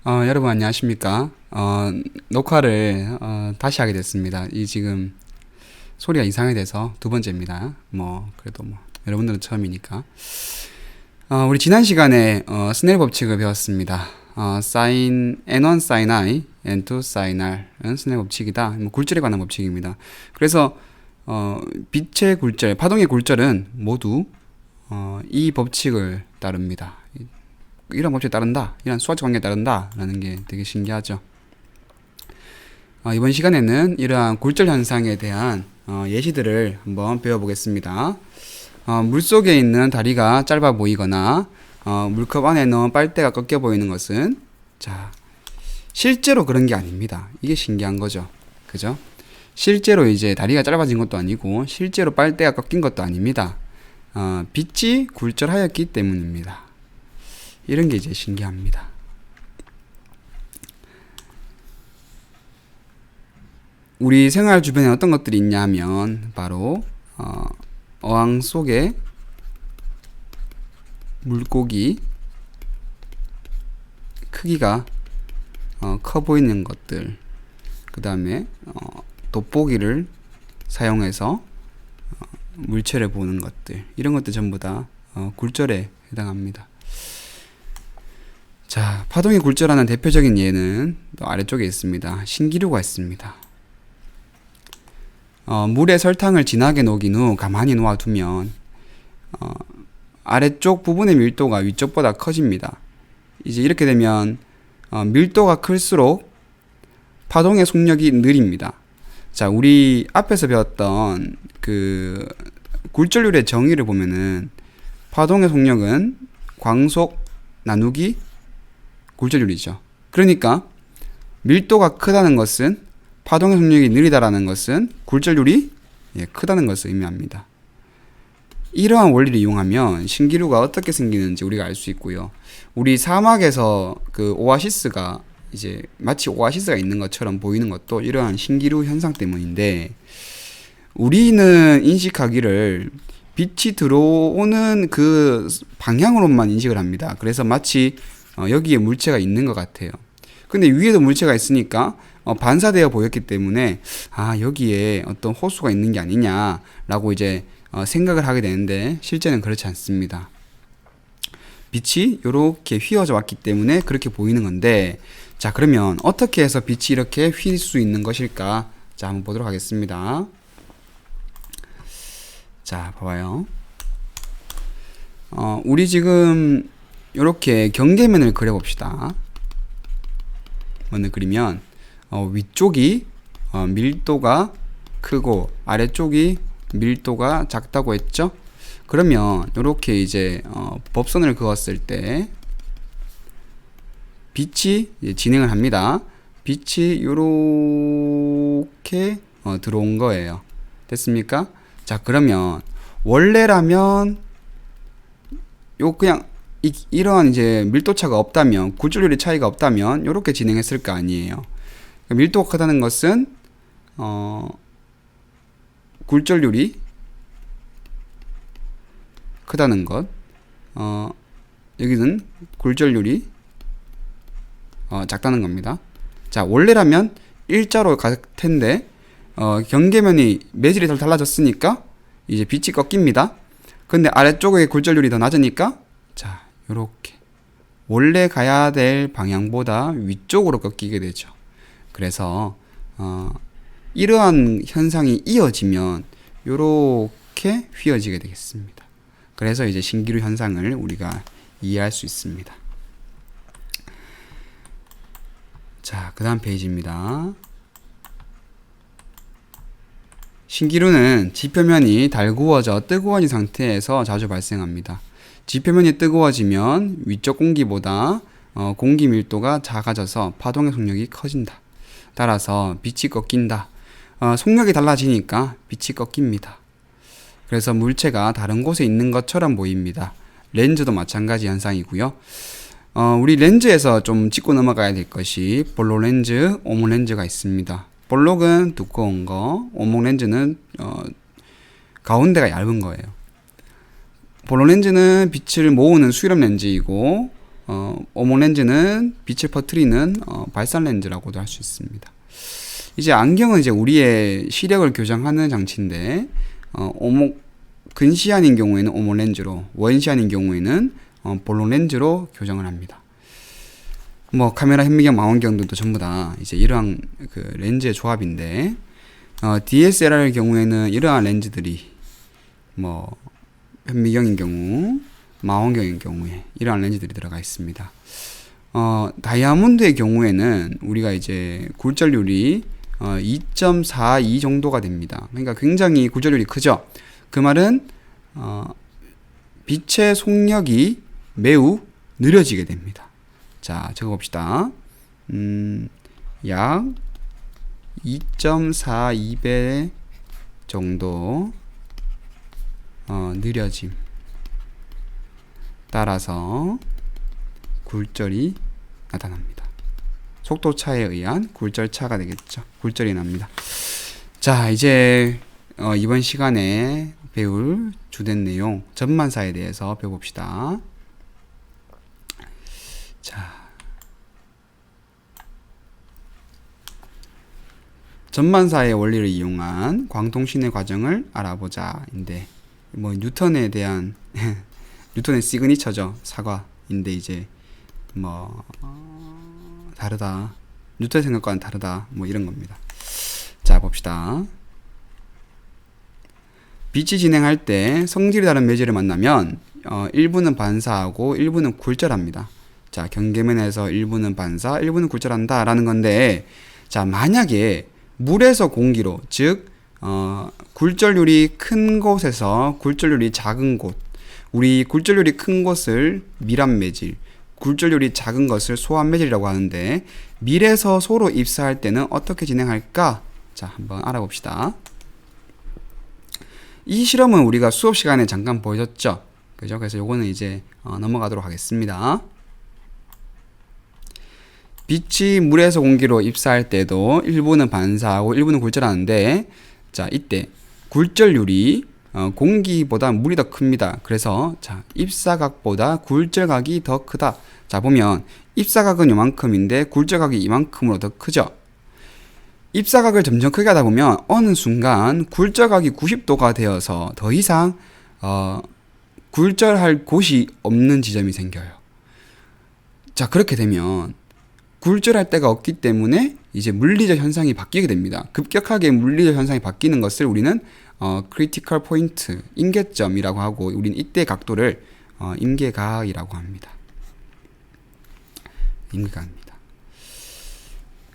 여러분 안녕하십니까? 녹화를 다시 하게 됐습니다. 이 지금 소리가 이상하게 돼서 두 번째입니다. 그래도 여러분들은 처음이니까. 우리 지난 시간에 스넬 법칙을 배웠습니다. sin n1 sin i n2 sin r은 스넬 법칙이다. 굴절에 관한 법칙입니다. 그래서 빛의 굴절, 파동의 굴절은 모두 이 법칙을 따릅니다. 이런 법칙에 따른다, 이런 수학적 관계에 따른다 라는 게 되게 신기하죠. 이번 시간에는 이러한 굴절 현상에 대한 예시들을 한번 배워보겠습니다. 물속에 있는 다리가 짧아 보이거나 물컵 안에 넣은 빨대가 꺾여 보이는 것은 실제로 그런 게 아닙니다. 이게 신기한 거죠. 그죠? 실제로 이제 다리가 짧아진 것도 아니고 실제로 빨대가 꺾인 것도 아닙니다. 빛이 굴절하였기 때문입니다. 이런 게 이제 신기합니다. 우리 생활 주변에 어떤 것들이 있냐 하면 바로 어항 속에 물고기 크기가 커 보이는 것들, 그 다음에 돋보기를 사용해서 물체를 보는 것들, 이런 것들 전부 다 굴절에 해당합니다. 자, 파동이 굴절하는 대표적인 예는 또 아래쪽에 있습니다. 신기루가 있습니다. 물에 설탕을 진하게 녹인 후 가만히 놓아두면 아래쪽 부분의 밀도가 위쪽보다 커집니다. 이제 이렇게 되면 밀도가 클수록 파동의 속력이 느립니다. 자, 우리 앞에서 배웠던 그 굴절률의 정의를 보면은 파동의 속력은 광속 나누기 굴절률이죠. 그러니까 밀도가 크다는 것은, 파동의 속력이 느리다라는 것은 굴절률이 크다는 것을 의미합니다. 이러한 원리를 이용하면 신기루가 어떻게 생기는지 우리가 알 수 있고요. 우리 사막에서 그 오아시스가 이제 마치 오아시스가 있는 것처럼 보이는 것도 이러한 신기루 현상 때문인데, 우리는 인식하기를 빛이 들어오는 그 방향으로만 인식을 합니다. 그래서 마치 여기에 물체가 있는 것 같아요. 근데 위에도 물체가 있으니까 반사되어 보였기 때문에 여기에 어떤 호수가 있는 게 아니냐라고 이제 생각을 하게 되는데, 실제는 그렇지 않습니다. 빛이 이렇게 휘어져 왔기 때문에 그렇게 보이는 건데, 자, 그러면 어떻게 해서 빛이 이렇게 휘일 수 있는 것일까? 자, 한번 보도록 하겠습니다. 자, 봐봐요. 우리 지금 이렇게 경계면을 그려봅시다. 면을 그리면 위쪽이 밀도가 크고 아래쪽이 밀도가 작다고 했죠. 그러면 이렇게 이제 법선을 그었을 때 빛이 진행을 합니다. 빛이 이렇게 들어온 거예요. 됐습니까? 자, 그러면 원래라면 그냥 이러한 이제 밀도차가 없다면, 굴절률의 차이가 없다면 이렇게 진행했을 거 아니에요. 밀도가 크다는 것은 굴절률이 크다는 것, 여기는 굴절률이 작다는 겁니다. 자, 원래라면 일자로 갈 텐데 경계면이 매질이 더 달라졌으니까 이제 빛이 꺾입니다. 근데 아래쪽의 굴절률이 더 낮으니까 자, 요렇게 원래 가야 될 방향보다 위쪽으로 꺾이게 되죠. 그래서 이러한 현상이 이어지면 요렇게 휘어지게 되겠습니다. 그래서 이제 신기루 현상을 우리가 이해할 수 있습니다. 자, 그 다음 페이지입니다. 신기루는 지표면이 달구어져 뜨거워진 상태에서 자주 발생합니다. 지표면이 뜨거워지면 위쪽 공기보다 공기 밀도가 작아져서 파동의 속력이 커진다. 따라서 빛이 꺾인다. 속력이 달라지니까 빛이 꺾입니다. 그래서 물체가 다른 곳에 있는 것처럼 보입니다. 렌즈도 마찬가지 현상이고요. 우리 렌즈에서 좀 짚고 넘어가야 될 것이 볼록 렌즈, 오목 렌즈가 있습니다. 볼록은 두꺼운 거, 오목 렌즈는 가운데가 얇은 거예요. 볼록 렌즈는 빛을 모으는 수렴 렌즈이고 오몬 렌즈는 빛을 퍼뜨리는 발산 렌즈라고도 할 수 있습니다. 이제 안경은 이제 우리의 시력을 교정하는 장치인데 근시안인 경우에는 오몬 렌즈로, 원시안인 경우에는 볼록 렌즈로 교정을 합니다. 뭐 카메라 현미경, 망원경들도 전부 다 이제 이러한 그 렌즈의 조합인데 DSLR의 경우에는 이러한 렌즈들이 뭐 현미경인 경우, 망원경인 경우에 이러한 렌즈들이 들어가 있습니다. 다이아몬드의 경우에는 우리가 이제 굴절률이 2.42 정도가 됩니다. 그러니까 굉장히 굴절률이 크죠. 그 말은 빛의 속력이 매우 느려지게 됩니다. 자, 적어봅시다. 약 2.42배 정도 느려짐 따라서 굴절이 나타납니다. 속도 차에 의한 굴절 차가 되겠죠. 굴절이 납니다. 자, 이제 이번 시간에 배울 주된 내용 전반사에 대해서 배워봅시다. 자, 전반사의 원리를 이용한 광통신의 과정을 알아보자인데 뭐 뉴턴에 대한 뉴턴의 시그니처죠. 사과인데 이제 뭐 다르다. 뉴턴 생각과는 다르다. 뭐 이런 겁니다. 자, 봅시다. 빛이 진행할 때 성질이 다른 매질을 만나면 일부는 반사하고 일부는 굴절합니다. 자, 경계면에서 일부는 반사, 일부는 굴절한다 라는 건데, 자, 만약에 물에서 공기로, 즉 굴절률이 큰 곳에서 굴절률이 작은 곳, 우리 굴절률이 큰 곳을 밀합 매질, 굴절률이 작은 것을 소합 매질이라고 하는데, 밀에서 소로 입사할 때는 어떻게 진행할까? 자, 한번 알아봅시다. 이 실험은 우리가 수업 시간에 잠깐 보여줬죠. 그죠? 그래서 요거는 이제 넘어가도록 하겠습니다. 빛이 물에서 공기로 입사할 때도 일부는 반사하고 일부는 굴절하는데, 자, 이때 굴절률이 공기보다 물이 더 큽니다. 그래서 자, 입사각보다 굴절각이 더 크다. 자, 보면 입사각은 요만큼인데 굴절각이 이만큼으로 더 크죠. 입사각을 점점 크게 하다 보면 어느 순간 굴절각이 90도가 되어서 더 이상 굴절할 곳이 없는 지점이 생겨요. 자, 그렇게 되면 굴절할 데가 없기 때문에 이제 물리적 현상이 바뀌게 됩니다. 급격하게 물리적 현상이 바뀌는 것을 우리는 크리티컬 포인트, 임계점이라고 하고, 우리는 이때 각도를 임계각이라고 합니다. 임계각입니다.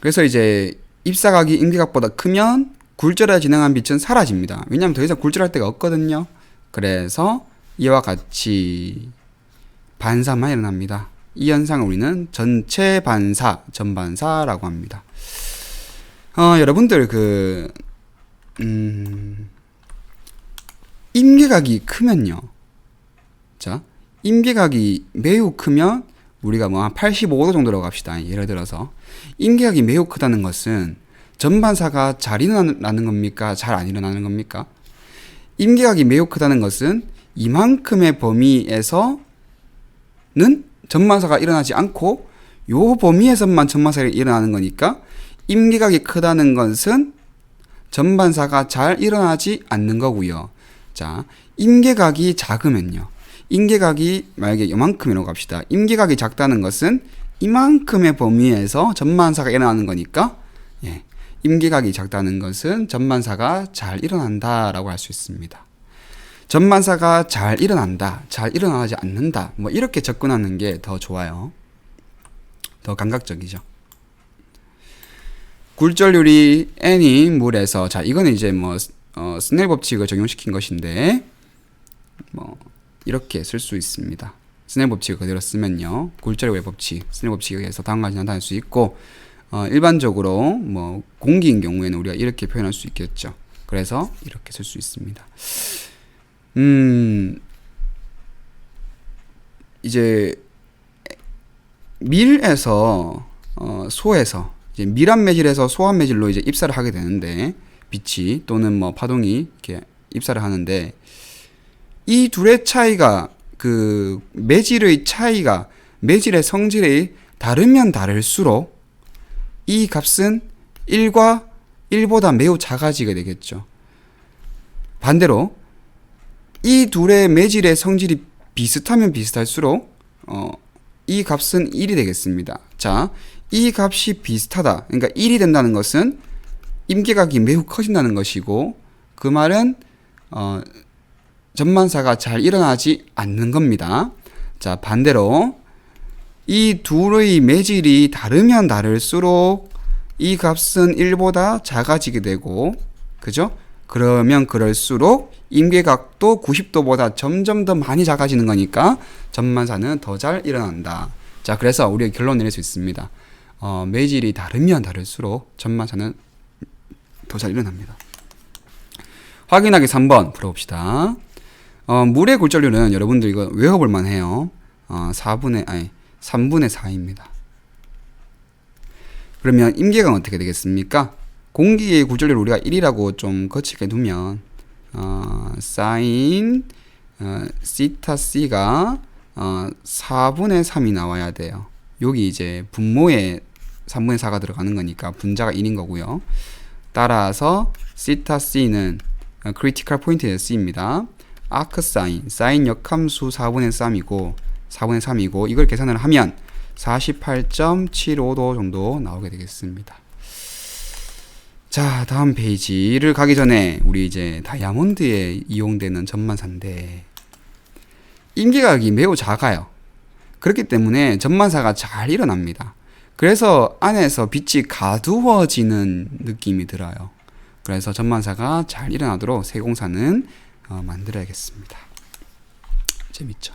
그래서 이제 입사각이 임계각보다 크면 굴절에 진행한 빛은 사라집니다. 왜냐하면 더 이상 굴절할 데가 없거든요. 그래서 이와 같이 반사만 일어납니다. 이 현상을 우리는 전체 반사, 전반사라고 합니다. 여러분들 임계각이 크면요. 자, 임계각이 매우 크면 우리가 뭐 한 85도 정도라고 합시다. 예를 들어서 임계각이 매우 크다는 것은 전반사가 잘 일어나는 겁니까? 잘 안 일어나는 겁니까? 임계각이 매우 크다는 것은 이만큼의 범위에서는 전반사가 일어나지 않고 요 범위에서만 전반사가 일어나는 거니까 임계각이 크다는 것은 전반사가 잘 일어나지 않는 거고요. 자, 임계각이 작으면요. 임계각이 만약에 요만큼이라고 합시다. 임계각이 작다는 것은 이만큼의 범위에서 전반사가 일어나는 거니까, 예, 임계각이 작다는 것은 전반사가 잘 일어난다라고 할 수 있습니다. 전반사가 잘 일어난다, 잘 일어나지 않는다, 뭐 이렇게 접근하는 게 더 좋아요. 더 감각적이죠. 굴절률이 n인 물에서, 자, 이거는 이제 뭐 스넬 법칙을 적용시킨 것인데, 뭐 이렇게 쓸 수 있습니다. 스넬 법칙을 그대로 쓰면요, 굴절의 법칙, 스넬 법칙에 의해서 다음과 같이 나타날 수 있고, 일반적으로 뭐 공기인 경우에는 우리가 이렇게 표현할 수 있겠죠. 그래서 이렇게 쓸 수 있습니다. 이제 밀에서 소에서 이제 밀합 매질에서 소합 매질로 이제 입사를 하게 되는데, 빛이 또는 뭐 파동이 이렇게 입사를 하는데, 이 둘의 차이가, 그 매질의 차이가 매질의 성질이 다르면 다를수록 이 값은 1보다 매우 작아지게 되겠죠. 반대로 이 둘의 매질의 성질이 비슷하면 비슷할수록 이 값은 1이 되겠습니다. 자, 이 값이 비슷하다. 그러니까 1이 된다는 것은 임계각이 매우 커진다는 것이고, 그 말은 전만사가 잘 일어나지 않는 겁니다. 자, 반대로 이 둘의 매질이 다르면 다를수록 이 값은 1보다 작아지게 되고, 그죠? 그러면 그럴수록 임계각도 90도보다 점점 더 많이 작아지는 거니까 전만사는 더 잘 일어난다. 자, 그래서 우리가 결론 내릴 수 있습니다. 매질이 다르면 다를수록 전만사는 더 잘 일어납니다. 확인하기 3번 풀어봅시다. 물의 굴절률은 여러분들 이거 외워볼 만해요. 3분의 4입니다. 그러면 임계각은 어떻게 되겠습니까? 공기의 굴절률 우리가 1이라고 좀 거치게 두면 사인 시타 C가 4분의 3이 나와야 돼요. 여기 이제 분모에 3분의 4가 들어가는 거니까 분자가 1인 거고요. 따라서 시타 C는 크리티컬 포인트의 C입니다. 아크 사인 역함수 4분의 3이고 이걸 계산을 하면 48.75도 정도 나오게 되겠습니다. 자, 다음 페이지를 가기 전에 우리 이제 다이아몬드에 이용되는 전만사인데 임계각이 매우 작아요. 그렇기 때문에 전만사가 잘 일어납니다. 그래서 안에서 빛이 가두어지는 느낌이 들어요. 그래서 전만사가 잘 일어나도록 세공사는 만들어야겠습니다. 재밌죠?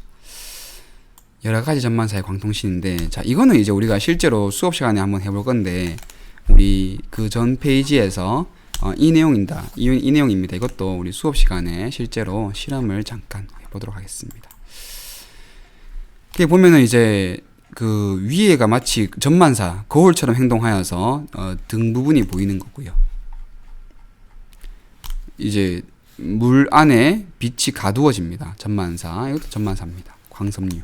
여러 가지 전만사의 광통신인데, 자, 이거는 이제 우리가 실제로 수업 시간에 한번 해볼 건데, 우리 그 전 페이지에서 이 내용입니다. 이것도 우리 수업 시간에 실제로 실험을 잠깐 해보도록 하겠습니다. 이렇게 보면은 이제 그 위에가 마치 전만사 거울처럼 행동하여서 등 부분이 보이는 거고요. 이제 물 안에 빛이 가두어집니다. 전만사, 이것도 전만사입니다. 광섬유.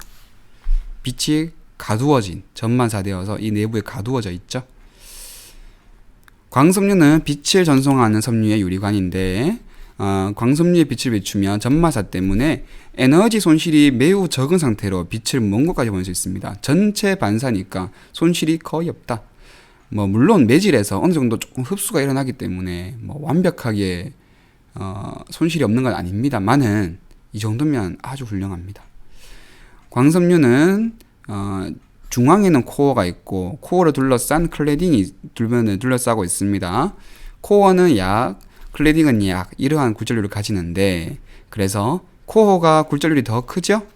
빛이 가두어진 전만사 되어서 이 내부에 가두어져 있죠. 광섬유는 빛을 전송하는 섬유의 유리관인데 광섬유의 빛을 비추면 전만사 때문에 에너지 손실이 매우 적은 상태로 빛을 먼 곳까지 보낼 수 있습니다. 전체 반사니까 손실이 거의 없다. 물론 매질에서 어느 정도 조금 흡수가 일어나기 때문에 완벽하게 손실이 없는 건 아닙니다만은 이 정도면 아주 훌륭합니다. 광섬유는 중앙에는 코어가 있고 코어를 둘러싼 클레딩이 둘러싸고 있습니다. 코어는 약, 클레딩은 약 이러한 굴절률을 가지는데, 그래서 코어가 굴절률이 더 크죠?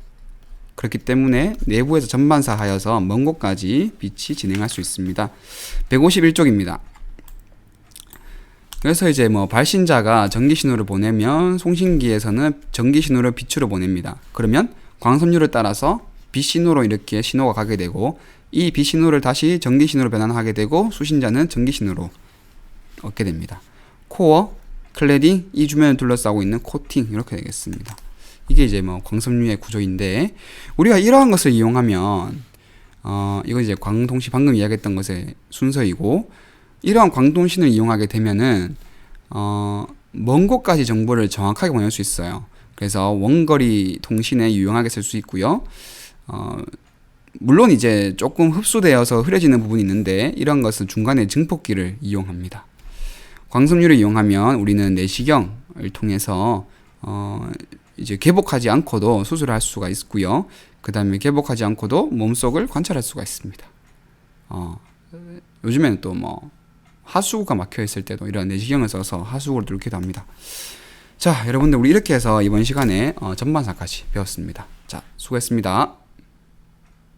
그렇기 때문에 내부에서 전반사하여서 먼 곳까지 빛이 진행할 수 있습니다. 151쪽입니다. 그래서 이제 발신자가 전기신호를 보내면 송신기에서는 전기신호를 빛으로 보냅니다. 그러면 광섬유를 따라서 빛신호로 이렇게 신호가 가게 되고, 이 빛신호를 다시 전기신호로 변환하게 되고 수신자는 전기신호로 얻게 됩니다. 코어, 클레딩, 이 주변을 둘러싸고 있는 코팅, 이렇게 되겠습니다. 이게 이제 광섬유의 구조인데, 우리가 이러한 것을 이용하면 이거 이제 광통신 방금 이야기했던 것의 순서이고, 이러한 광통신을 이용하게 되면은 먼 곳까지 정보를 정확하게 보낼 수 있어요. 그래서 원거리 통신에 유용하게 쓸 수 있고요. 물론 이제 조금 흡수되어서 흐려지는 부분이 있는데, 이런 것은 중간에 증폭기를 이용합니다. 광섬유를 이용하면 우리는 내시경을 통해서 이제 개복하지 않고도 수술을 할 수가 있고요. 그 다음에 개복하지 않고도 몸속을 관찰할 수가 있습니다. 요즘에는 또 하수구가 막혀 있을 때도 이런 내시경을 써서 하수구를 뚫기도 합니다. 자, 여러분들 우리 이렇게 해서 이번 시간에 전반사까지 배웠습니다. 자, 수고했습니다.